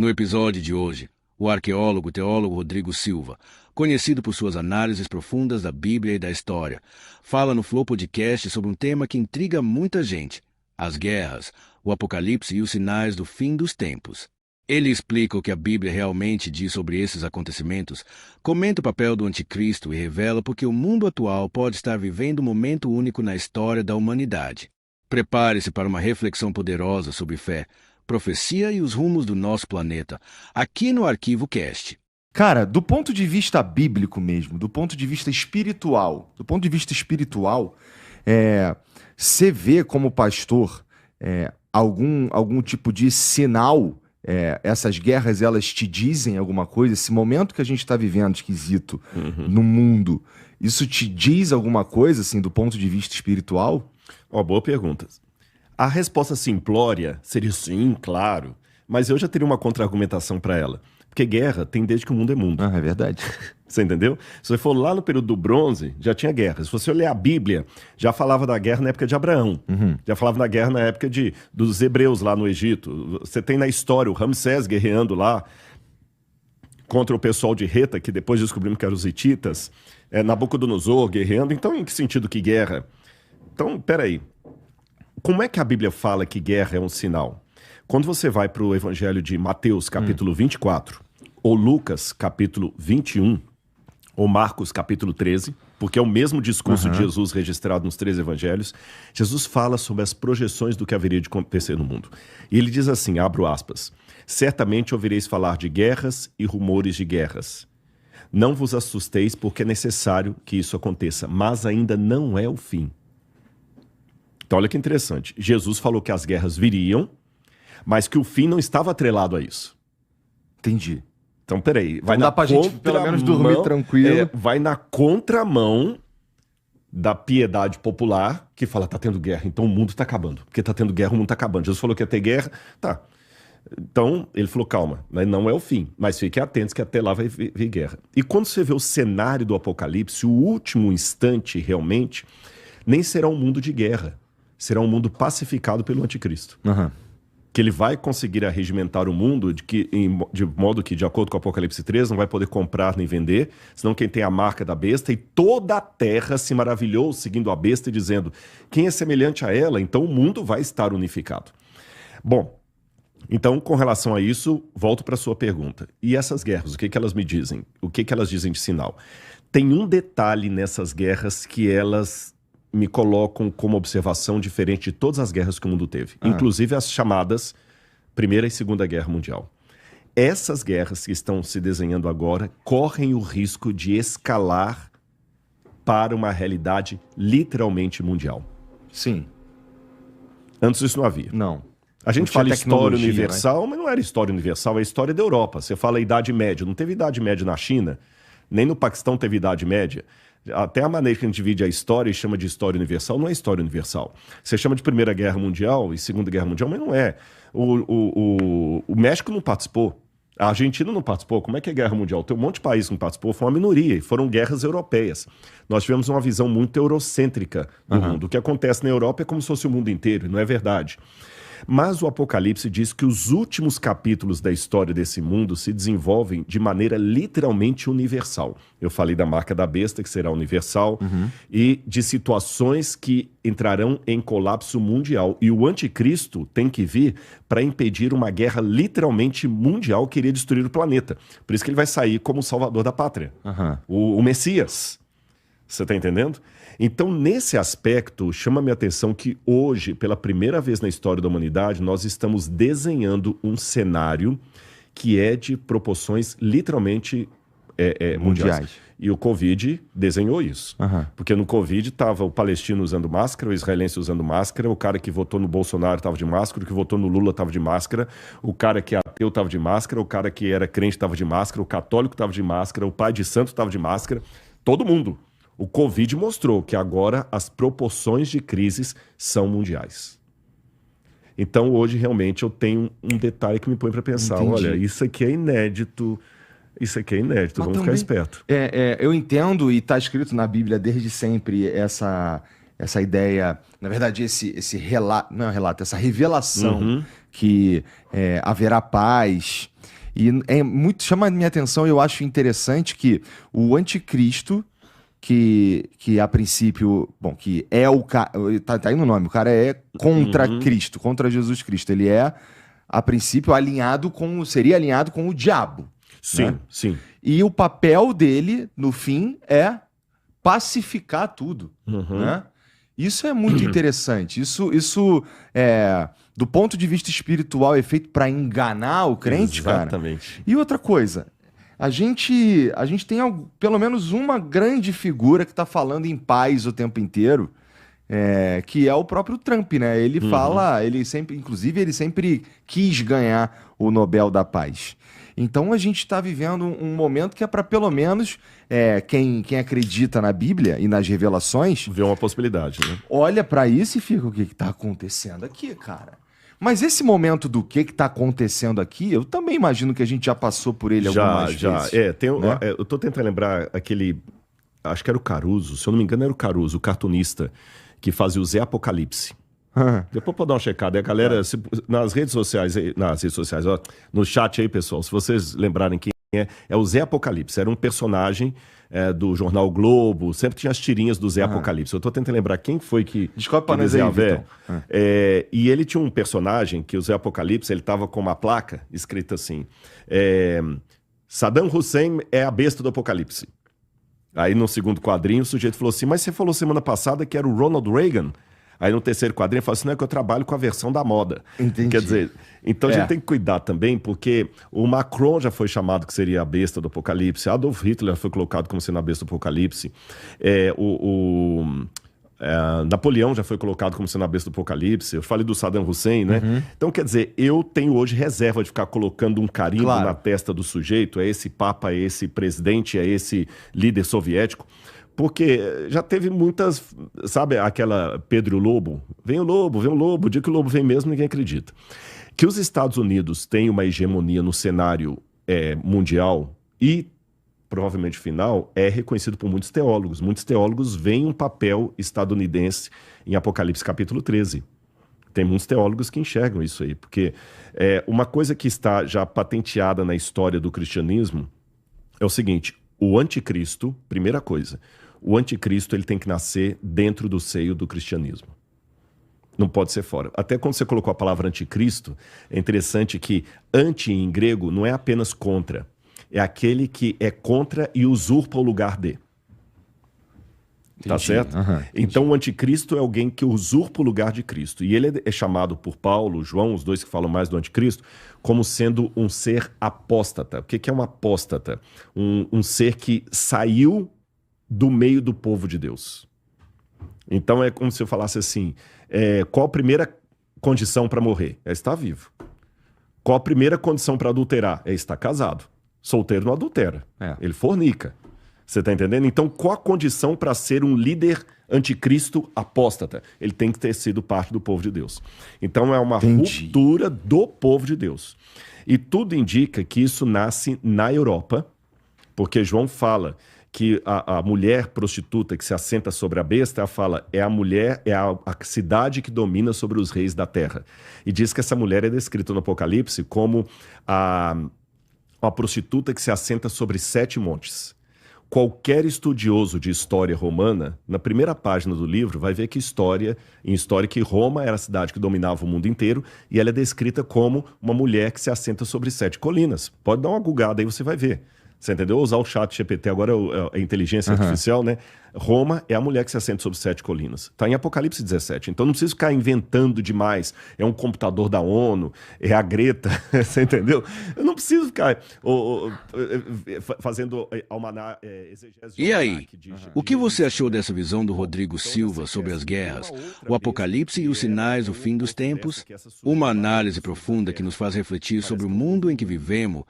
No episódio de hoje, o arqueólogo e teólogo Rodrigo Silva, conhecido por suas análises profundas da Bíblia e da história, fala no Flow Podcast sobre um tema que intriga muita gente: as guerras, o apocalipse e os sinais do fim dos tempos. Ele explica o que a Bíblia realmente diz sobre esses acontecimentos, comenta o papel do anticristo e revela porque o mundo atual pode estar vivendo um momento único na história da humanidade. Prepare-se para uma reflexão poderosa sobre fé, profecia e os rumos do nosso planeta, aqui no Arquivo Cast. Cara, do ponto de vista bíblico mesmo, do ponto de vista espiritual, você vê como pastor algum tipo de sinal? Essas guerras, elas te dizem alguma coisa? Esse momento que a gente está vivendo esquisito no mundo, isso te diz alguma coisa, assim, do ponto de vista espiritual? Boa pergunta. A resposta simplória seria sim, claro, mas eu já teria uma contra-argumentação para ela. Porque guerra tem desde que o mundo é mundo. É verdade. Você entendeu? Se você for lá no período do bronze, já tinha guerra. Se você olhar a Bíblia, já falava da guerra na época de Abraão. Já falava da guerra na época dos hebreus lá no Egito. Você tem na história o Ramsés guerreando lá contra o pessoal de Reta, que depois descobrimos que eram os hititas. Nabucodonosor guerreando. Então, em que sentido que guerra? Então, peraí. Como é que a Bíblia fala que guerra é um sinal? Quando você vai para o Evangelho de Mateus, capítulo 24, ou Lucas, capítulo 21, ou Marcos, capítulo 13, porque é o mesmo discurso de Jesus registrado nos 3 evangelhos, Jesus fala sobre as projeções do que haveria de acontecer no mundo. E ele diz assim, abro aspas, certamente ouvireis falar de guerras e rumores de guerras. Não vos assusteis, porque é necessário que isso aconteça, mas ainda não é o fim. Então olha que interessante, Jesus falou que as guerras viriam, mas que o fim não estava atrelado a isso. Entendi. Então, peraí. Vai dar pra gente, pelo menos, dormir tranquilo. Vai na contramão da piedade popular, que fala, tá tendo guerra, então o mundo tá acabando. Porque tá tendo guerra, o mundo tá acabando. Jesus falou que ia ter guerra, tá. Então, ele falou, calma, mas não é o fim. Mas fiquem atentos que até lá vai vir guerra. E quando você vê o cenário do Apocalipse, o último instante, realmente, nem será um mundo de guerra. Será um mundo pacificado pelo anticristo. Que ele vai conseguir arregimentar o mundo de modo que, de acordo com o Apocalipse 3, não vai poder comprar nem vender, senão quem tem a marca da besta, e toda a terra se maravilhou seguindo a besta e dizendo, quem é semelhante a ela, então o mundo vai estar unificado. Bom, então com relação a isso, volto para a sua pergunta. E essas guerras, o que elas me dizem? O que elas dizem de sinal? Tem um detalhe nessas guerras que elas me colocam como observação diferente de todas as guerras que o mundo teve. Inclusive as chamadas Primeira e Segunda Guerra Mundial. Essas guerras que estão se desenhando agora correm o risco de escalar para uma realidade literalmente mundial. Sim. Antes isso não havia. Não. A gente fala história universal, né? mas não era história universal, é a história da Europa. Você fala Idade Média. Não teve Idade Média na China, nem no Paquistão teve Idade Média. Até a maneira que a gente divide a história e chama de história universal não é história universal. Você chama de Primeira Guerra Mundial e Segunda Guerra Mundial, mas não é. O México não participou. A Argentina não participou. Como é que é Guerra Mundial? Tem um monte de país que não participou, foi uma minoria, e foram guerras europeias. Nós tivemos uma visão muito eurocêntrica do mundo. O que acontece na Europa é como se fosse o mundo inteiro, e não é verdade. Mas o Apocalipse diz que os últimos capítulos da história desse mundo se desenvolvem de maneira literalmente universal. Eu falei da marca da besta, que será universal, e de situações que entrarão em colapso mundial. E o anticristo tem que vir para impedir uma guerra literalmente mundial que iria destruir o planeta. Por isso que ele vai sair como o salvador da pátria. O Messias. Você está entendendo? Então, nesse aspecto, chama minha atenção que hoje, pela primeira vez na história da humanidade, nós estamos desenhando um cenário que é de proporções literalmente mundiais. E o Covid desenhou isso. Porque no Covid estava o palestino usando máscara, o israelense usando máscara, o cara que votou no Bolsonaro estava de máscara, o que votou no Lula estava de máscara, o cara que é ateu estava de máscara, o cara que era crente estava de máscara, o católico estava de máscara, o pai de santo estava de máscara, todo mundo. O Covid mostrou que agora as proporções de crises são mundiais. Então, hoje, realmente, eu tenho um detalhe que me põe para pensar. Entendi. Olha, isso aqui é inédito, vamos também, ficar esperto. Eu entendo, e está escrito na Bíblia desde sempre essa ideia, na verdade, esse relato, não é um relato, essa revelação que haverá paz. E chama a minha atenção, e eu acho interessante que o anticristo, que a princípio, bom, que é o cara, tá aí no nome, o cara é contra Cristo, contra Jesus Cristo. Ele é, a princípio, seria alinhado com o diabo. Sim, né? sim. E o papel dele, no fim, é pacificar tudo, né? Isso é muito interessante. Isso do ponto de vista espiritual, é feito para enganar o crente, Exatamente. cara. E outra coisa, a gente tem pelo menos uma grande figura que está falando em paz o tempo inteiro, que é o próprio Trump, né? Ele fala, inclusive, ele sempre quis ganhar o Nobel da Paz. Então a gente está vivendo um momento que é para pelo menos quem acredita na Bíblia e nas revelações Vê uma possibilidade, né? olha para isso e fica, o que está acontecendo aqui, cara? Mas esse momento do que está acontecendo aqui, eu também imagino que a gente já passou por ele algumas vezes. Né? Eu tô tentando lembrar aquele, acho que era o Caruso, se eu não me engano era o Caruso, o cartunista, que fazia o Zé Apocalipse. Depois pode dar uma checada. A galera, nas redes sociais, ó, no chat aí, pessoal, se vocês lembrarem quem é o Zé Apocalipse. Era um personagem do jornal o Globo, sempre tinha as tirinhas do Zé Apocalipse. Eu tô tentando lembrar quem foi que... Descobre pra nós aí, Vitão. E ele tinha um personagem que o Zé Apocalipse, ele tava com uma placa escrita assim, Saddam Hussein é a besta do Apocalipse. Aí no segundo quadrinho o sujeito falou assim, mas você falou semana passada que era o Ronald Reagan? Aí no terceiro quadrinho ele fala assim, não, é que eu trabalho com a versão da moda. Entendi. Quer dizer, então a gente tem que cuidar também, porque o Macron já foi chamado que seria a besta do Apocalipse, Adolf Hitler foi colocado como sendo a besta do Apocalipse, Napoleão já foi colocado como sendo a besta do Apocalipse, eu falei do Saddam Hussein, né? Então, quer dizer, eu tenho hoje reserva de ficar colocando um carimbo na testa do sujeito, é esse papa, é esse presidente, é esse líder soviético, porque já teve muitas, sabe, aquela Pedro e o Lobo, vem o lobo, o dia que o lobo vem mesmo ninguém acredita. Que os Estados Unidos têm uma hegemonia no cenário mundial e provavelmente final, é reconhecido por muitos teólogos. Muitos teólogos veem um papel estadunidense em Apocalipse capítulo 13. Tem muitos teólogos que enxergam isso aí, porque uma coisa que está já patenteada na história do cristianismo é o seguinte, o anticristo, primeira coisa, o anticristo ele tem que nascer dentro do seio do cristianismo. Não pode ser fora. Até quando você colocou a palavra anticristo, é interessante que anti em grego não é apenas contra, é aquele que é contra e usurpa o lugar de. Tá certo? Então o anticristo é alguém que usurpa o lugar de Cristo. E ele é chamado por Paulo, João, os dois que falam mais do anticristo, como sendo um ser apóstata. O que é um apóstata? Um ser que saiu do meio do povo de Deus. Então é como se eu falasse assim, qual a primeira condição para morrer? É estar vivo. Qual a primeira condição para adulterar? É estar casado. Solteiro não adultera, ele fornica. Você está entendendo? Então, qual a condição para ser um líder anticristo apóstata? Ele tem que ter sido parte do povo de Deus. Então, é uma ruptura do povo de Deus. E tudo indica que isso nasce na Europa, porque João fala que a mulher prostituta que se assenta sobre a besta, ela fala, é a mulher, é a cidade que domina sobre os reis da terra. E diz que essa mulher é descrita no Apocalipse como uma prostituta que se assenta sobre 7 montes. Qualquer estudioso de história romana, na primeira página do livro, vai ver que em história que Roma era a cidade que dominava o mundo inteiro e ela é descrita como uma mulher que se assenta sobre 7 colinas. Pode dar uma gugada aí, você vai ver. Você entendeu? Usar o chat GPT agora é a inteligência artificial, né? Roma é a mulher que se assenta sobre 7 colinas. Está em Apocalipse 17. Então não precisa ficar inventando demais. É um computador da ONU, é a Greta, você entendeu? Eu não preciso ficar fazendo exegese. E aí, o que você achou dessa visão do Rodrigo Silva sobre as guerras, o Apocalipse e os sinais do fim dos tempos? Uma análise profunda que nos faz refletir sobre o mundo em que vivemos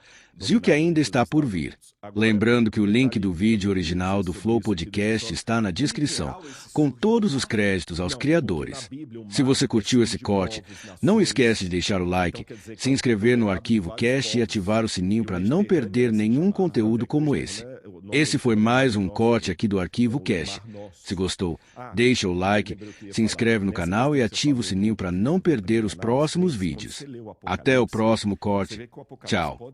e o que ainda está por vir. Lembrando que o link do vídeo original do Flow Podcast está na descrição, com todos os créditos aos criadores. Se você curtiu esse corte, não esquece de deixar o like, se inscrever no Arquivo Cast e ativar o sininho para não perder nenhum conteúdo como esse. Esse foi mais um corte aqui do Arquivo Cast. Se gostou, deixa o like, se inscreve no canal e ativa o sininho para não perder os próximos vídeos. Até o próximo corte. Tchau.